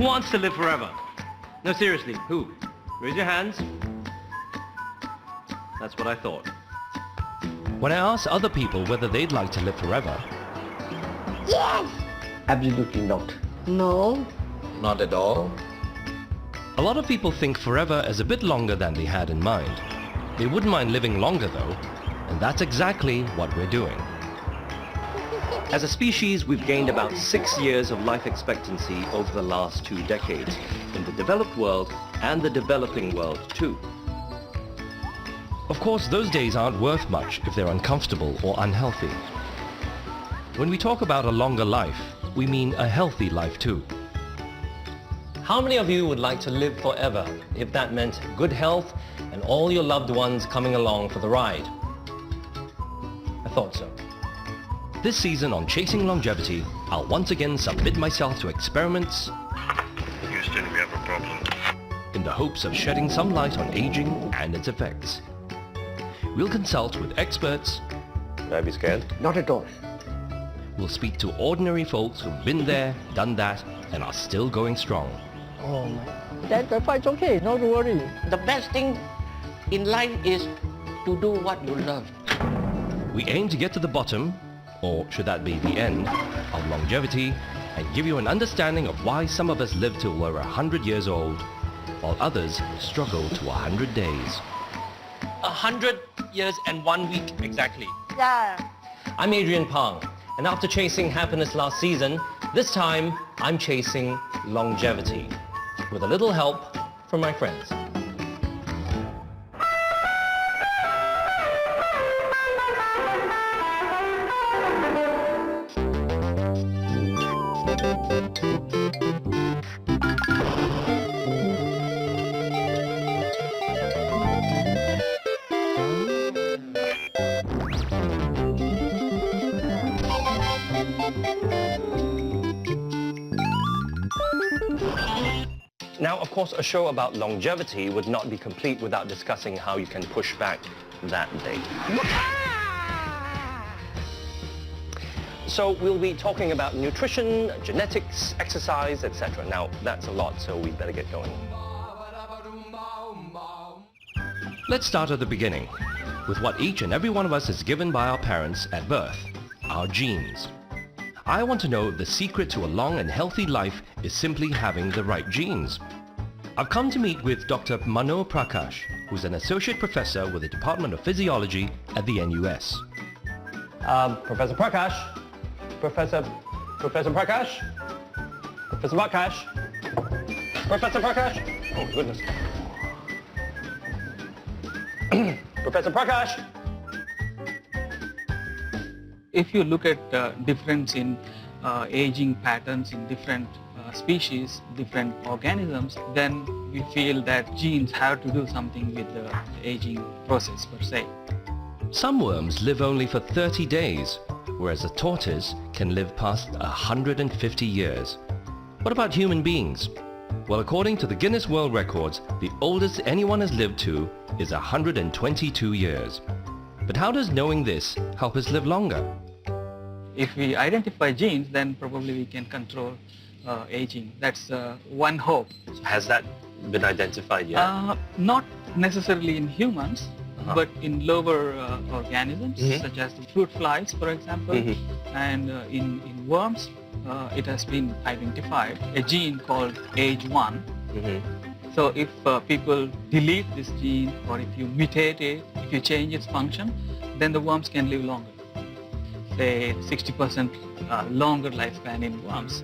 Who wants to live forever? No, seriously, who? Raise your hands. That's what I thought. When I ask other people whether they'd like to live forever, Yes! Absolutely not. No. Not at all. a lot of people think forever is a bit longer than they had in mind. They wouldn't mind living longer though, and that's exactly what we're doing. As a species, we've gained about 6 years of life expectancy over the last 2 decades, in the developed world and the developing world too. Of course, those days aren't worth much if they're uncomfortable or unhealthy. When we talk about a longer life, we mean a healthy life too. How many of you would like to live forever if that meant good health and all your loved ones coming along for the ride? I thought so. This season on Chasing Longevity, I'll once again submit myself to experiments Houston, we have a problem. in the hopes of shedding some light on aging and its effects. We'll consult with experts, Should I be scared? Not at all. we'll speak to ordinary folks who've been there, done that, and are still going strong. Oh my. It's okay, not to worry. The best thing in life is to do what you love. We aim to get to the bottom, or should that be the end, of longevity and give you an understanding of why some of us live till we're 100 years old, while others struggle to 100 days. 100 years and 1 week exactly. Yeah. I'm Adrian Pang, and after chasing happiness last season, this time I'm chasing longevity, with a little help from my friends. Now, of course, a show about longevity would not be complete without discussing how you can push back that date. So we'll be talking about nutrition, genetics, exercise, etc. Now, that's a lot, so we better get going. Let's start at the beginning, with what each and every one of us is given by our parents at birth, our genes. I want to know if the secret to a long and healthy life is simply having the right genes. I've come to meet with Dr. Mano Prakash, who's an associate professor with the Department of Physiology at the NUS. Professor Prakash? Professor Prakash? Professor Prakash? Professor Prakash? Oh, goodness. Professor Prakash? If you look at difference in aging patterns in different species, different organisms, then we feel that genes have to do something with the aging process per se. Some worms live only for 30 days, whereas a tortoise can live past 150 years. What about human beings? Well, according to the Guinness World Records, the oldest anyone has lived to is 122 years. But how does knowing this help us live longer? If we identify genes, then probably we can control aging. That's one hope. Has that been identified yet? Not necessarily in humans, but in lower organisms, such as the fruit flies, for example, and in worms, it has been identified, a gene called age1. So if people delete this gene, or if you mutate it, if you change its function, then the worms can live longer. Say 60% longer lifespan in worms.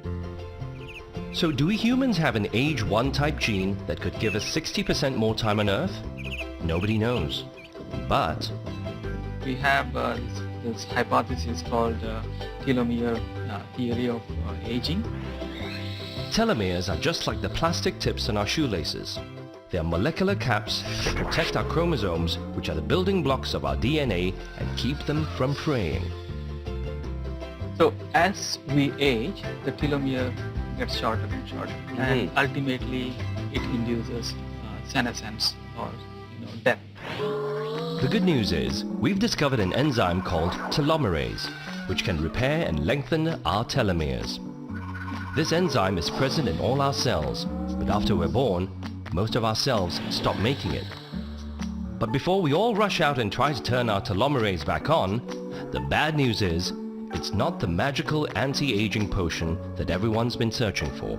So do we humans have an age 1 type gene that could give us 60% more time on Earth? Nobody knows. But We have this hypothesis called telomere theory of aging. telomeres are just like the plastic tips on our shoelaces. They are molecular caps that protect our chromosomes, which are the building blocks of our DNA, and keep them from fraying. So as we age, the telomere gets shorter and shorter, and ultimately it induces senescence or death. The good news is, we've discovered an enzyme called telomerase, which can repair and lengthen our telomeres. This enzyme is present in all our cells, but after we're born, most of our cells stop making it. But before we all rush out and try to turn our telomerase back on, the bad news is, it's not the magical anti-aging potion that everyone's been searching for.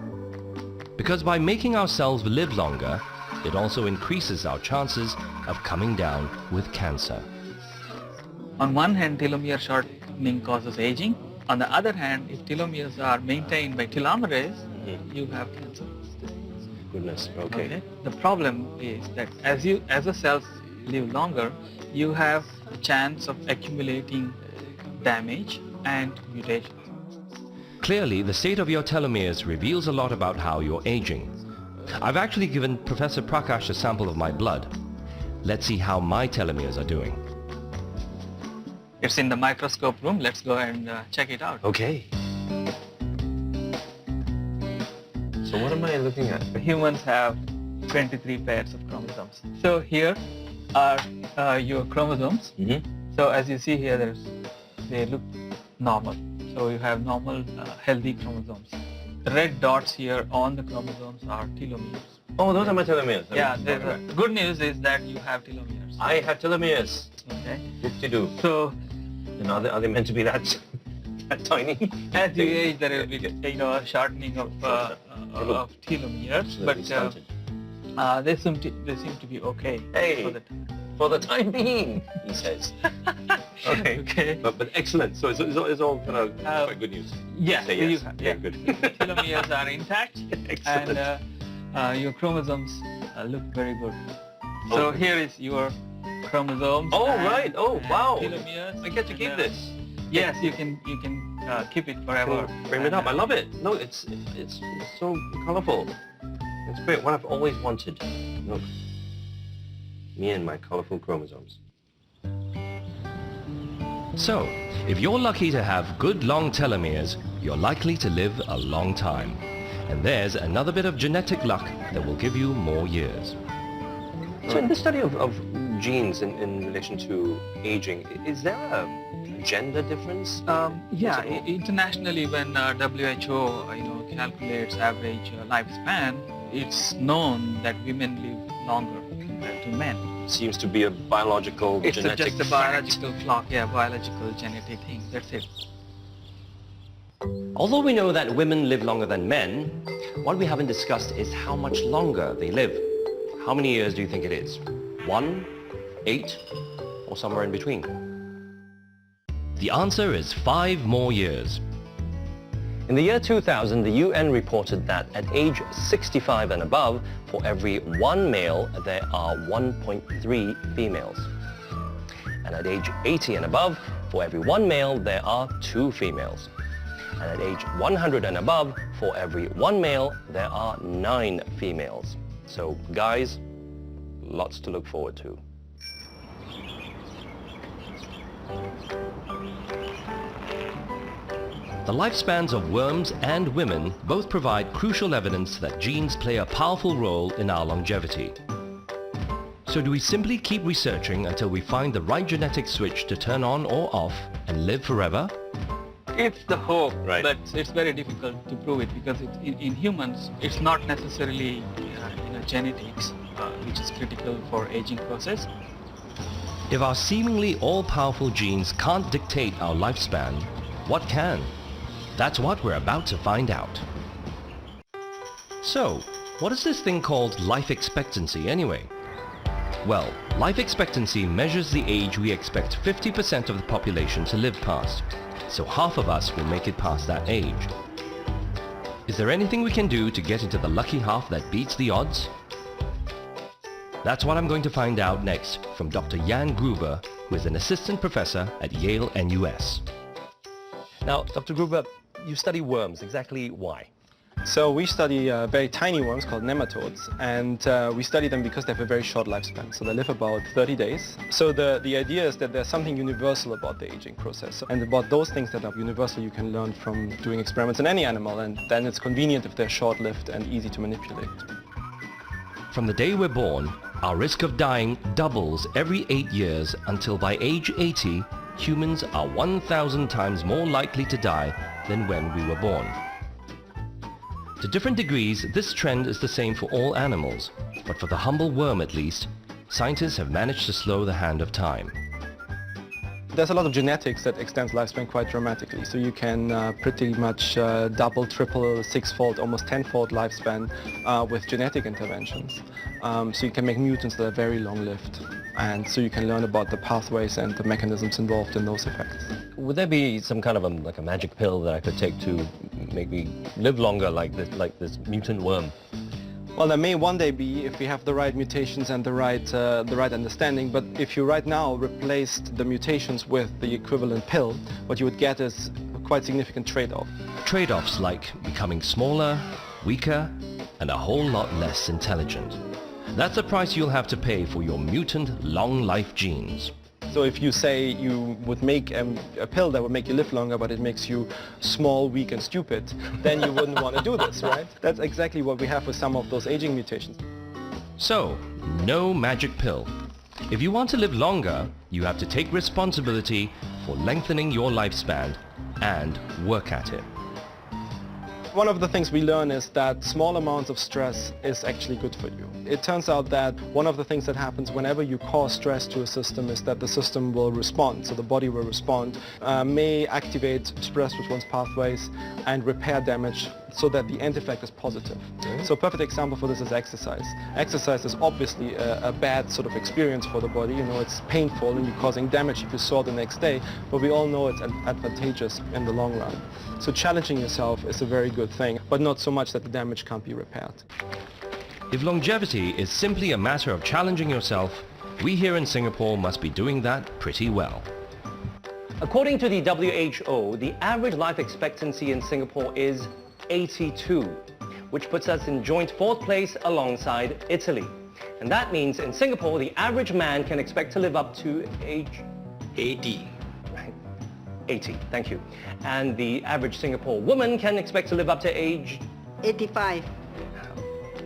Because by making our cells live longer, it also increases our chances of coming down with cancer. On one hand, telomere shortening causes aging. On the other hand, if telomeres are maintained by telomerase, you have cancer. Goodness, okay. The problem is that as the cells live longer, you have a chance of accumulating damage and mutation. Clearly, the state of your telomeres reveals a lot about how you're aging. I've actually given Professor Prakash a sample of my blood. Let's see how my telomeres are doing. It's in the microscope room. Let's go and check it out. Okay. So what am I looking at? Humans have 23 pairs of chromosomes. So here are your chromosomes. So as you see here, they look normal. So you have normal, healthy chromosomes. The red dots here on the chromosomes are telomeres. Oh, those are my telomeres. Yeah, the good news is that you have telomeres. I have telomeres. Okay. Whoop-de-doo. So, And are they meant to be that tiny? as you age, there will be, a shortening of telomeres, but they seem to be okay. Hey, for the time being, he says. Okay. Okay. But excellent. So it's all kind of quite good news. Yes, Say you yes. have. Yeah, Yeah. good. Telomeres are intact, Excellent. and your chromosomes look very good. So here is your chromosomes. Oh, and- right. Oh, and wow. Telomeres. I get to keep this. Yes, you can keep it forever. Frame it up. I love it. No, it's so colorful. It's great. What I've always wanted. Look, me and my colorful chromosomes. So, if you're lucky to have good long telomeres, you're likely to live a long time. And there's another bit of genetic luck that will give you more years. So in the study of genes in relation to aging, is there a gender difference? Yeah, internationally, when WHO calculates average lifespan, it's known that women live longer compared to men. Seems to be a biological, It's genetic just a biological clock, biological genetic thing. That's it. Although we know that women live longer than men, what we haven't discussed is how much longer they live. How many years do you think it is? 1, 8, or somewhere in between? The answer is 5 more years. In the year 2000, the UN reported that at age 65 and above, for every 1 male, there are 1.3 females. And at age 80 and above, for every 1 male, there are 2 females. And at age 100 and above, for every 1 male, there are 9 females. So guys, lots to look forward to. The lifespans of worms and women both provide crucial evidence that genes play a powerful role in our longevity. So do we simply keep researching until we find the right genetic switch to turn on or off and live forever? It's the hope, Right. but it's very difficult to prove it because in humans, it's not necessarily genetics, which is critical for aging process. If our seemingly all-powerful genes can't dictate our lifespan, what can? That's what we're about to find out. So, what is this thing called life expectancy anyway? Well, life expectancy measures the age we expect 50% of the population to live past. So half of us will make it past that age. Is there anything we can do to get into the lucky half that beats the odds? That's what I'm going to find out next from Dr. Jan Gruber, who is an assistant professor at Yale NUS. Now, Dr. Gruber, you study worms. Exactly why? So we study very tiny worms called nematodes, and we study them because they have a very short lifespan. So they live about 30 days. So the idea is that there's something universal about the aging process. And about those things that are universal you can learn from doing experiments in any animal, and then it's convenient if they're short-lived and easy to manipulate. From the day we're born, our risk of dying doubles every 8 years until by age 80, humans are 1,000 times more likely to die than when we were born. To different degrees, this trend is the same for all animals, but for the humble worm at least, scientists have managed to slow the hand of time. There's a lot of genetics that extends lifespan quite dramatically. So you can pretty much double, triple, six-fold, almost tenfold lifespan with genetic interventions. So you can make mutants that are very long-lived. And so you can learn about the pathways and the mechanisms involved in those effects. Would there be some kind of like a magic pill that I could take to make me live longer like this mutant worm? Well, there may one day be if we have the right mutations and the right understanding, but if you right now replaced the mutations with the equivalent pill, what you would get is a quite significant trade-off. Trade-offs like becoming smaller, weaker, and a whole lot less intelligent. That's the price you'll have to pay for your mutant long life genes. So if you say you would make a pill that would make you live longer, but it makes you small, weak and stupid, then you wouldn't want to do this, right? That's exactly what we have with some of those aging mutations. So, no magic pill. If you want to live longer, you have to take responsibility for lengthening your lifespan and work at it. One of the things we learn is that small amounts of stress is actually good for you. It turns out that one of the things that happens whenever you cause stress to a system is that the system will respond, so the body will respond, may activate stress response pathways and repair damage so that the end effect is positive. So a perfect example for this is exercise. Exercise is obviously a bad sort of experience for the body. You know, it's painful and you're causing damage if you saw the next day, but we all know it's advantageous in the long run. So challenging yourself is a very good thing, but not so much that the damage can't be repaired. If longevity is simply a matter of challenging yourself, we here in Singapore must be doing that pretty well. According to the WHO, the average life expectancy in Singapore is 82, which puts us in joint fourth place alongside Italy. And that means in Singapore, the average man can expect to live up to age 80. 80, thank you. And the average Singapore woman can expect to live up to age 85.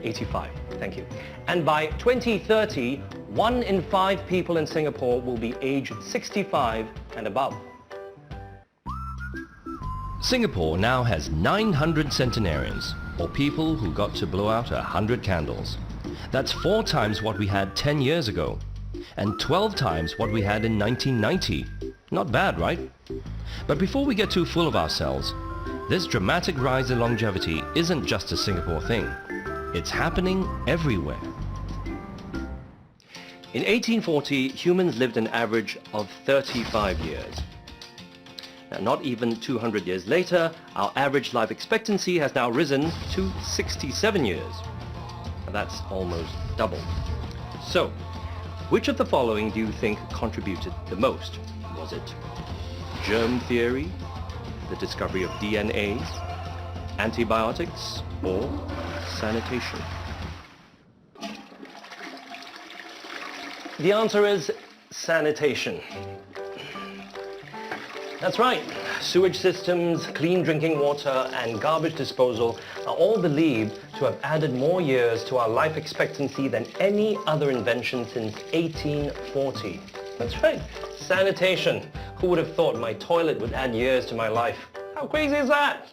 85, thank you. And by 2030, 1 in 5 people in Singapore will be age 65 and above. Singapore now has 900 centenarians, or people who got to blow out 100 candles. That's 4 times what we had 10 years ago, and 12 times what we had in 1990. Not bad, right? But before we get too full of ourselves, this dramatic rise in longevity isn't just a Singapore thing. It's happening everywhere. In 1840, humans lived an average of 35 years. Now, not even 200 years later, our average life expectancy has now risen to 67 years. And that's almost double. So, which of the following do you think contributed the most? Was it germ theory, the discovery of DNA, antibiotics, or sanitation? The answer is sanitation. That's right. Sewage systems, clean drinking water, and garbage disposal are all believed to have added more years to our life expectancy than any other invention since 1840. That's right. Sanitation. Who would have thought my toilet would add years to my life? How crazy is that?